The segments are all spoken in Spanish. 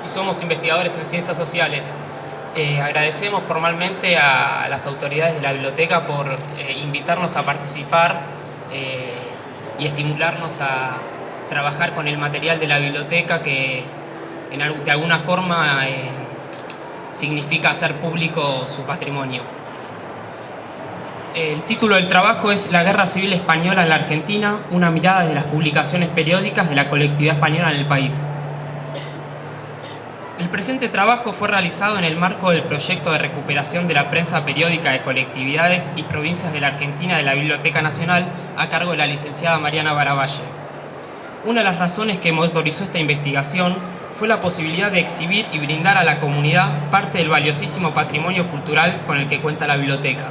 y somos investigadores en ciencias sociales. Agradecemos formalmente a las autoridades de la biblioteca por invitarnos a participar y estimularnos a trabajar con el material de la biblioteca que de alguna forma significa hacer público su patrimonio. El título del trabajo es La Guerra Civil Española en la Argentina, una mirada de las publicaciones periódicas de la colectividad española en el país. El presente trabajo fue realizado en el marco del proyecto de recuperación de la prensa periódica de colectividades y provincias de la Argentina de la Biblioteca Nacional a cargo de la licenciada Mariana Baravalle. Una de las razones que motorizó esta investigación fue la posibilidad de exhibir y brindar a la comunidad parte del valiosísimo patrimonio cultural con el que cuenta la biblioteca.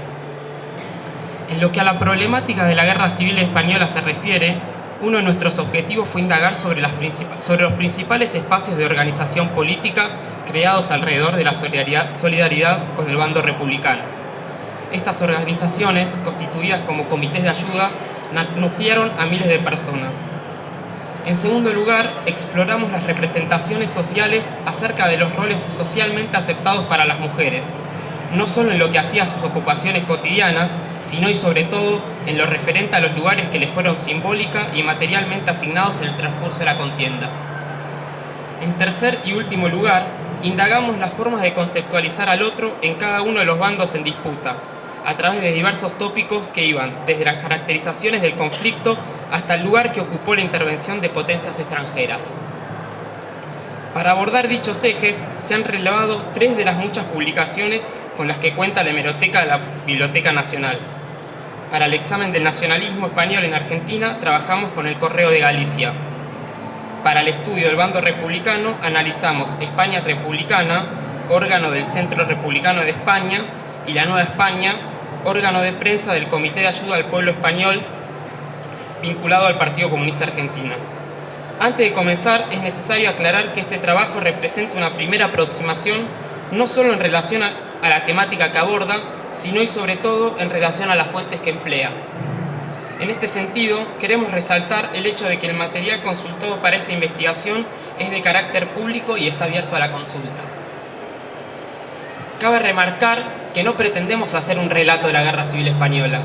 En lo que a la problemática de la Guerra Civil Española se refiere, uno de nuestros objetivos fue indagar sobre los principales espacios de organización política creados alrededor de la solidaridad con el bando republicano. Estas organizaciones, constituidas como comités de ayuda, nuclearon a miles de personas. En segundo lugar, exploramos las representaciones sociales acerca de los roles socialmente aceptados para las mujeres, no solo en lo que hacía sus ocupaciones cotidianas, sino y sobre todo en lo referente a los lugares que les fueron simbólica y materialmente asignados en el transcurso de la contienda. En tercer y último lugar, indagamos las formas de conceptualizar al otro en cada uno de los bandos en disputa, a través de diversos tópicos que iban desde las caracterizaciones del conflicto hasta el lugar que ocupó la intervención de potencias extranjeras. Para abordar dichos ejes, se han relevado 3 de las muchas publicaciones con las que cuenta la hemeroteca de la Biblioteca Nacional. Para el examen del nacionalismo español en Argentina, trabajamos con el Correo de Galicia. Para el estudio del bando republicano, analizamos España Republicana, órgano del Centro Republicano de España, y La Nueva España, órgano de prensa del Comité de Ayuda al Pueblo Español, vinculado al Partido Comunista Argentino. Antes de comenzar, es necesario aclarar que este trabajo representa una primera aproximación no solo en relación a la temática que aborda, sino y sobre todo en relación a las fuentes que emplea. En este sentido, queremos resaltar el hecho de que el material consultado para esta investigación es de carácter público y está abierto a la consulta. Cabe remarcar que no pretendemos hacer un relato de la Guerra Civil Española.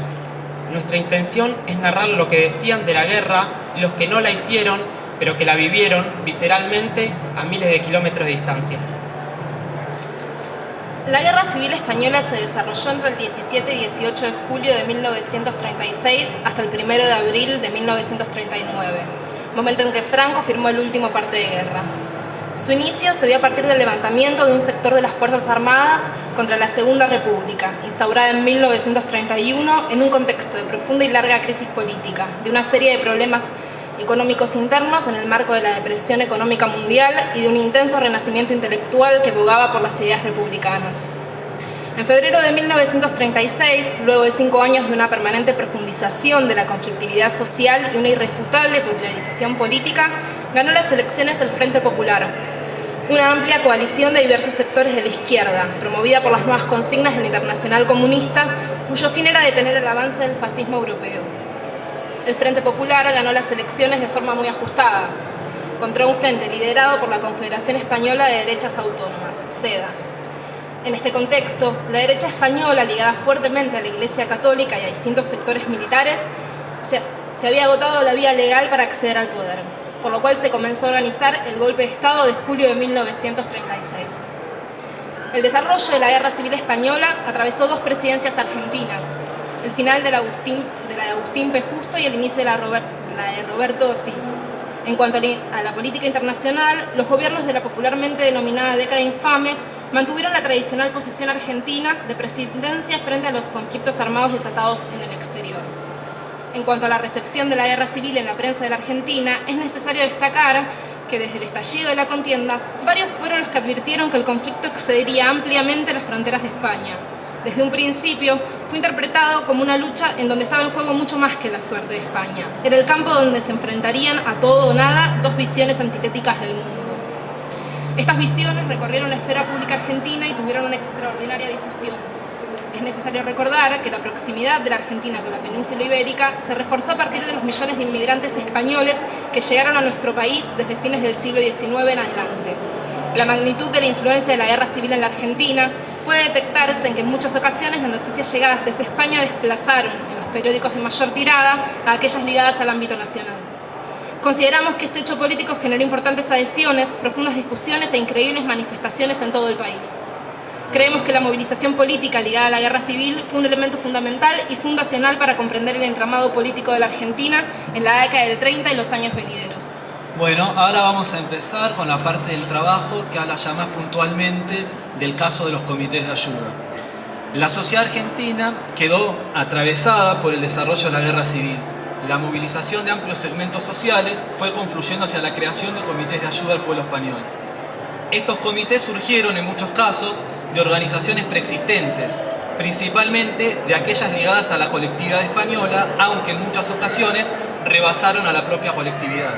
Nuestra intención es narrar lo que decían de la guerra los que no la hicieron, pero que la vivieron visceralmente a miles de kilómetros de distancia. La Guerra Civil Española se desarrolló entre el 17 y 18 de julio de 1936 hasta el 1 de abril de 1939, momento en que Franco firmó el último parte de guerra. Su inicio se dio a partir del levantamiento de un sector de las Fuerzas Armadas contra la Segunda República, instaurada en 1931 en un contexto de profunda y larga crisis política, de una serie de problemas económicos internos en el marco de la depresión económica mundial y de un intenso renacimiento intelectual que abogaba por las ideas republicanas. En febrero de 1936, luego de 5 años de una permanente profundización de la conflictividad social y una irrefutable polarización política, ganó las elecciones el Frente Popular, una amplia coalición de diversos sectores de la izquierda, promovida por las nuevas consignas de la Internacional Comunista, cuyo fin era detener el avance del fascismo europeo. El Frente Popular ganó las elecciones de forma muy ajustada, contra un frente liderado por la Confederación Española de Derechas Autónomas, CEDA. En este contexto, la derecha española, ligada fuertemente a la Iglesia Católica y a distintos sectores militares, se había agotado la vía legal para acceder al poder, por lo cual se comenzó a organizar el golpe de Estado de julio de 1936. El desarrollo de la Guerra Civil Española atravesó 2 presidencias argentinas, el final de la de Agustín P. Justo y el inicio de la de Roberto Ortiz. En cuanto a la política internacional, los gobiernos de la popularmente denominada década infame mantuvieron la tradicional posición argentina de presidencia frente a los conflictos armados desatados en el exterior. En cuanto a la recepción de la guerra civil en la prensa de la Argentina, es necesario destacar que desde el estallido de la contienda, varios fueron los que advirtieron que el conflicto excedería ampliamente las fronteras de España. Desde un principio, fue interpretado como una lucha en donde estaba en juego mucho más que la suerte de España. Era el campo donde se enfrentarían a todo o nada 2 visiones antitéticas del mundo. Estas visiones recorrieron la esfera pública argentina y tuvieron una extraordinaria difusión. Es necesario recordar que la proximidad de la Argentina con la península ibérica se reforzó a partir de los millones de inmigrantes españoles que llegaron a nuestro país desde fines del siglo XIX en adelante. la magnitud de la influencia de la guerra civil en la Argentina, puede detectarse en que en muchas ocasiones las noticias llegadas desde España desplazaron en los periódicos de mayor tirada a aquellas ligadas al ámbito nacional. Consideramos que este hecho político generó importantes adhesiones, profundas discusiones e increíbles manifestaciones en todo el país. Creemos que la movilización política ligada a la guerra civil fue un elemento fundamental y fundacional para comprender el entramado político de la Argentina en la década del 30 y los años venideros. Bueno, ahora vamos a empezar con la parte del trabajo que habla ya más puntualmente del caso de los comités de ayuda. La sociedad argentina quedó atravesada por el desarrollo de la guerra civil. La movilización de amplios segmentos sociales fue confluyendo hacia la creación de comités de ayuda al pueblo español. Estos comités surgieron en muchos casos de organizaciones preexistentes, principalmente de aquellas ligadas a la colectividad española, aunque en muchas ocasiones rebasaron a la propia colectividad.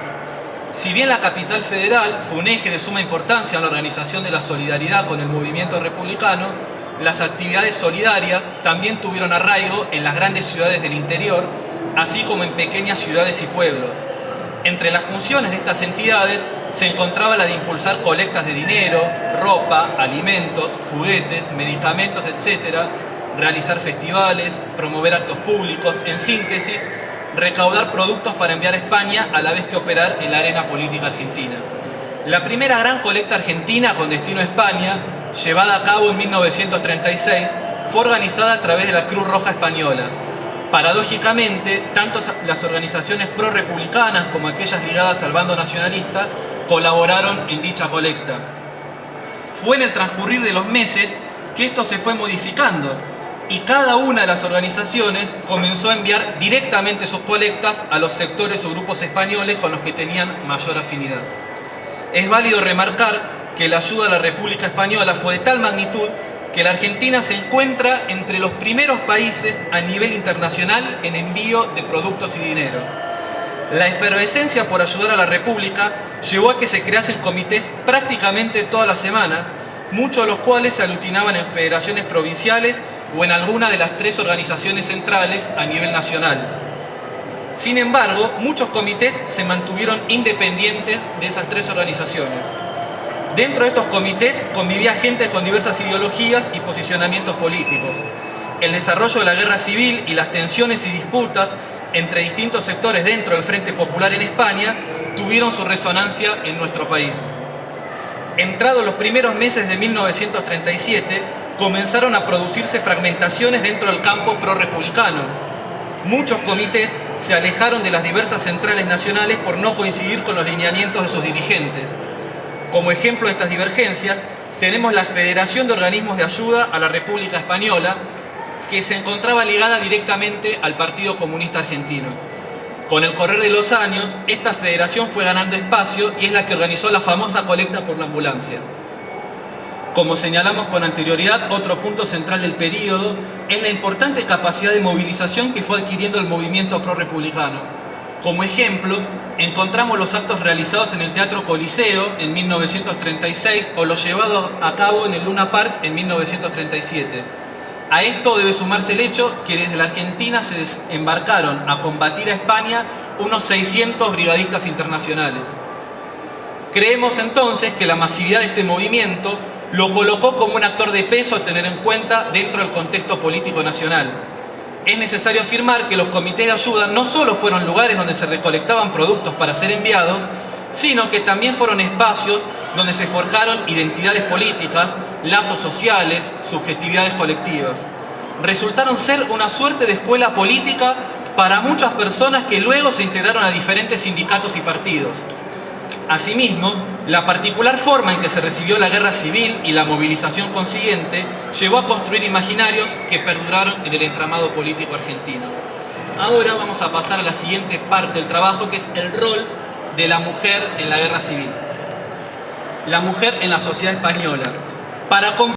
Si bien la capital federal fue un eje de suma importancia en la organización de la solidaridad con el movimiento republicano, las actividades solidarias también tuvieron arraigo en las grandes ciudades del interior, así como en pequeñas ciudades y pueblos. Entre las funciones de estas entidades se encontraba la de impulsar colectas de dinero, ropa, alimentos, juguetes, medicamentos, etc., realizar festivales, promover actos públicos, en síntesis, recaudar productos para enviar a España a la vez que operar en la arena política argentina. La primera gran colecta argentina con destino a España, llevada a cabo en 1936, fue organizada a través de la Cruz Roja Española. Paradójicamente, tanto las organizaciones pro-republicanas como aquellas ligadas al bando nacionalista colaboraron en dicha colecta. Fue en el transcurrir de los meses que esto se fue modificando y cada una de las organizaciones comenzó a enviar directamente sus colectas a los sectores o grupos españoles con los que tenían mayor afinidad. Es válido remarcar que la ayuda a la República Española fue de tal magnitud que la Argentina se encuentra entre los primeros países a nivel internacional en envío de productos y dinero. La efervescencia por ayudar a la República llevó a que se creasen comités prácticamente todas las semanas, muchos de los cuales se aglutinaban en federaciones provinciales o en alguna de las 3 organizaciones centrales a nivel nacional. Sin embargo, muchos comités se mantuvieron independientes de esas 3 organizaciones. Dentro de estos comités convivía gente con diversas ideologías y posicionamientos políticos. El desarrollo de la guerra civil y las tensiones y disputas entre distintos sectores dentro del Frente Popular en España tuvieron su resonancia en nuestro país. Entrados los primeros meses de 1937, comenzaron a producirse fragmentaciones dentro del campo pro-republicano. Muchos comités se alejaron de las diversas centrales nacionales por no coincidir con los lineamientos de sus dirigentes. Como ejemplo de estas divergencias, tenemos la Federación de Organismos de Ayuda a la República Española, que se encontraba ligada directamente al Partido Comunista Argentino. Con el correr de los años, esta federación fue ganando espacio y es la que organizó la famosa colecta por la ambulancia. Como señalamos con anterioridad, otro punto central del período es la importante capacidad de movilización que fue adquiriendo el movimiento pro-republicano. Como ejemplo, encontramos los actos realizados en el Teatro Coliseo en 1936 o los llevados a cabo en el Luna Park en 1937. A esto debe sumarse el hecho que desde la Argentina se desembarcaron a combatir a España unos 600 brigadistas internacionales. Creemos entonces que la masividad de este movimiento lo colocó como un actor de peso a tener en cuenta dentro del contexto político nacional. Es necesario afirmar que los comités de ayuda no solo fueron lugares donde se recolectaban productos para ser enviados, sino que también fueron espacios donde se forjaron identidades políticas, lazos sociales, subjetividades colectivas. Resultaron ser una suerte de escuela política para muchas personas que luego se integraron a diferentes sindicatos y partidos. Asimismo, la particular forma en que se recibió la guerra civil y la movilización consiguiente llevó a construir imaginarios que perduraron en el entramado político argentino. Ahora vamos a pasar a la siguiente parte del trabajo, que es el rol de la mujer en la guerra civil. La mujer en la sociedad española. Para